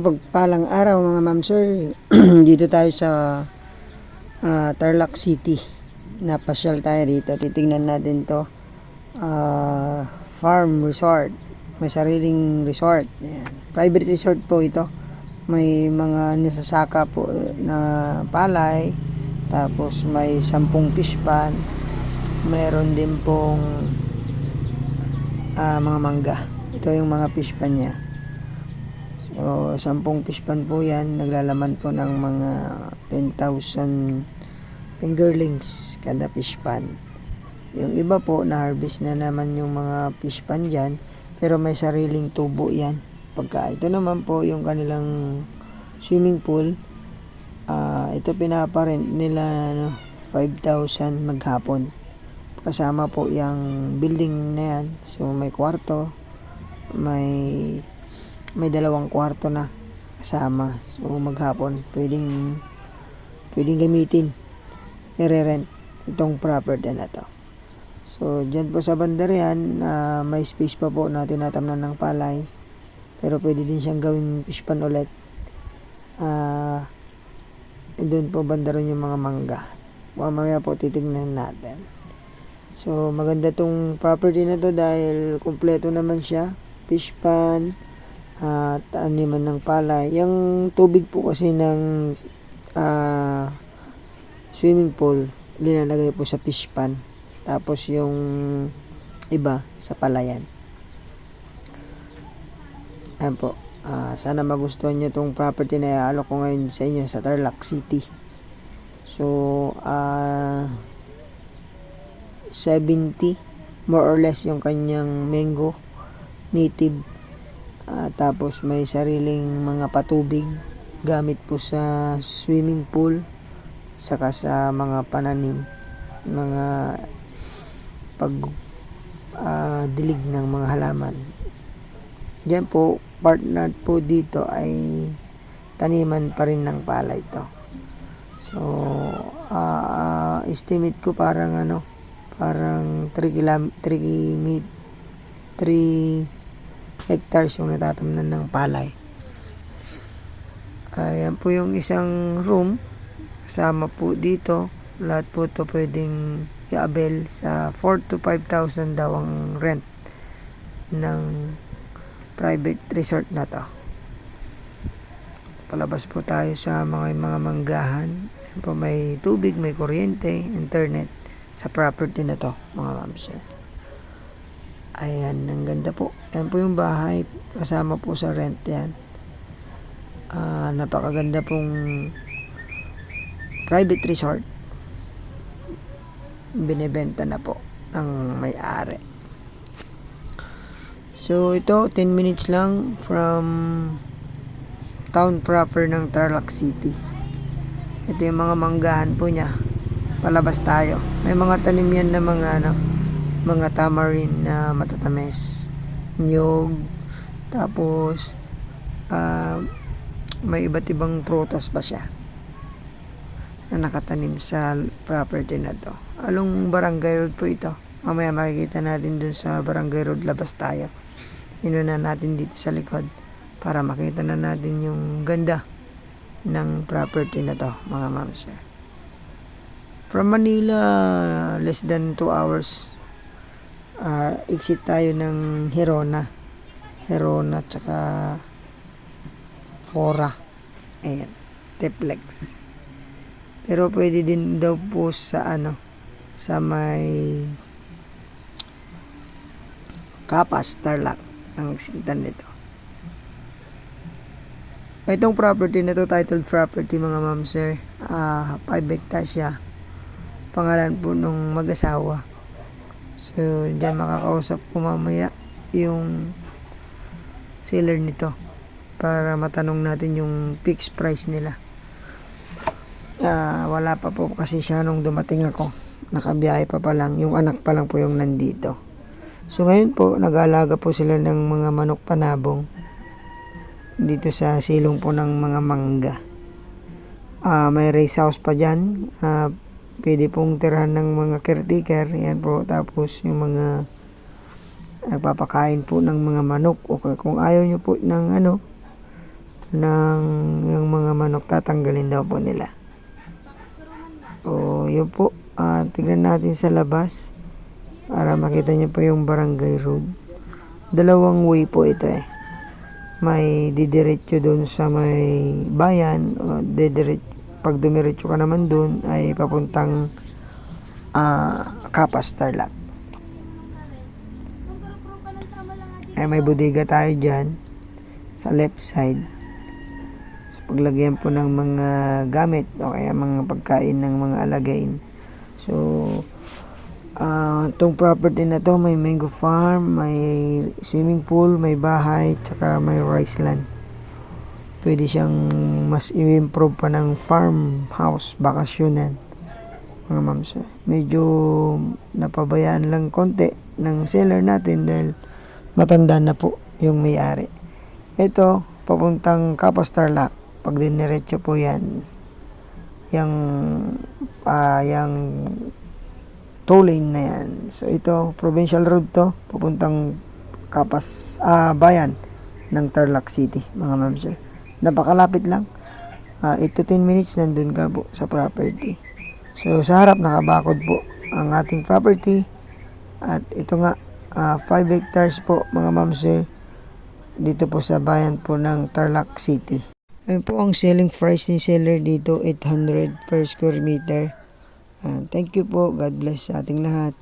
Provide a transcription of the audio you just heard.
Mapagpalang araw mga ma'am sir. Dito tayo sa Tarlac City. Napasyal tayo dito. Titingnan natin to. Farm resort. May sariling resort. Ayan. Private resort po ito. May mga nasasaka po na palay. Tapos may 10 fish pan. Mayroon din pong mga mangga. Ito yung mga fish pan niya. So, 10 fish pan po yan. Naglalaman po ng mga 10,000 fingerlings kada fish pan. Yung iba po, na-harvest na naman yung mga fish pan dyan. Pero may sariling tubo yan. Pagka ito naman po yung kanilang swimming pool. Ito pinaparent nila 5,000 maghapon. Kasama po yung building na yan. So, may kwarto. May 2 kwarto na kasama. So maghapon pwedeng gamitin, i-rent itong property na to. So dyan po sa bandarian, may space pa po na tinatamnan ng palay, pero pwede din siyang gawing fish pan ulit. Doon po bandaron yung mga mangga. Mamaya po titignan natin. So maganda tong property na to dahil kumpleto naman siya, fish pan at animan ng palay. Yung tubig po kasi ng swimming pool linalagay po sa fish pan, tapos yung iba sa palayan. Ayan po. Sana magustuhan nyo itong property na iaalok ko ngayon sa inyo sa Tarlac City. So 70 more or less yung kanyang mango native. Tapos may sariling mga patubig gamit po sa swimming pool, saka sa mga pananim, mga dilig ng mga halaman. Diyan po, part na po dito ay taniman pa rin ng palay ito. So estimate ko parang 3 hectares yung natatamnan ng palay. Ayan po yung isang room. Kasama po dito. Lahat po ito pwedeng i-avail sa 4,000 to 5,000 daw ang rent ng private resort na to. Palabas po tayo sa mga manggahan. Ayan po, may tubig, may kuryente, internet sa property na to mga ma'am sir. Ayan, ang ganda po. Ayan po yung bahay. Kasama po sa rent yan. Napakaganda pong private resort. Binibenta na po ng may-ari. So, ito, 10 minutes lang from town proper ng Tarlac City. Ito yung mga manggahan po niya. Palabas tayo. May mga tanim yan na mga tamarind na matatamis, niyog, tapos may iba't ibang prutas pa siya na nakatanim sa property na to. Along Barangay Road po ito. Mamaya makikita natin dun sa Barangay Road, labas tayo. Inuna natin dito sa likod para makita na natin yung ganda ng property na to mga ma'am sir. From Manila, less than 2 hours. Exit tayo ng Herona tsaka Fora. Ayan, Teplex. Pero pwede din daw po sa sa may Kapas, Tarlac ang excitan nito. Itong property na to, titled property mga ma'am sir, 5 hectares siya. Pangalan po nung mag-asawa. So, dyan makakausap ko mamaya yung seller nito para matanong natin yung fixed price nila. Wala pa po kasi siya nung dumating ako. Nakabiyahe pa lang. Yung anak pa lang po yung nandito. So, ngayon po, nag-aalaga po sila ng mga manok panabong dito sa silong po ng mga mangga. May race house pa dyan. Pwede pong tirahan ng mga caretaker. Yan po. Tapos yung mga nagpapakain po ng mga manok. Okay, kung ayaw nyo po ng ng yung mga manok, tatanggalin daw po nila. O yun po, tignan natin sa labas para makita nyo po yung barangay road. Dalawang way po ito eh. May didiretso doon sa may bayan, o pag dumiretso ka naman doon ay papuntang Kapas, Tarlac. Ay may bodega tayo dyan sa left side. Paglagyan po ng mga gamit o kaya mga pagkain ng mga alagain. So itong property na to may mango farm, may swimming pool, may bahay, tsaka may rice land. Pwede siyang mas i-improve pa ng farmhouse, bakasyonan, mga ma'am sir. Medyo napabayaan lang konti ng seller natin dahil matanda na po yung may-ari. Ito, papuntang Kapas, Tarlac. Pag diniretso po yan, yung toll lane na yan. So ito, provincial road to, papuntang Kapas, bayan ng Tarlac City, mga ma'am sir. Napakalapit lang. 8 to 10 minutes nandun ka po sa property. So sa harap nakabakod po ang ating property. At ito nga, 5 hectares po, mga ma'am sir, dito po sa bayan po ng Tarlac City. Ayun po ang selling price ni seller dito, 800 per square meter. Thank you po. God bless sa ating lahat.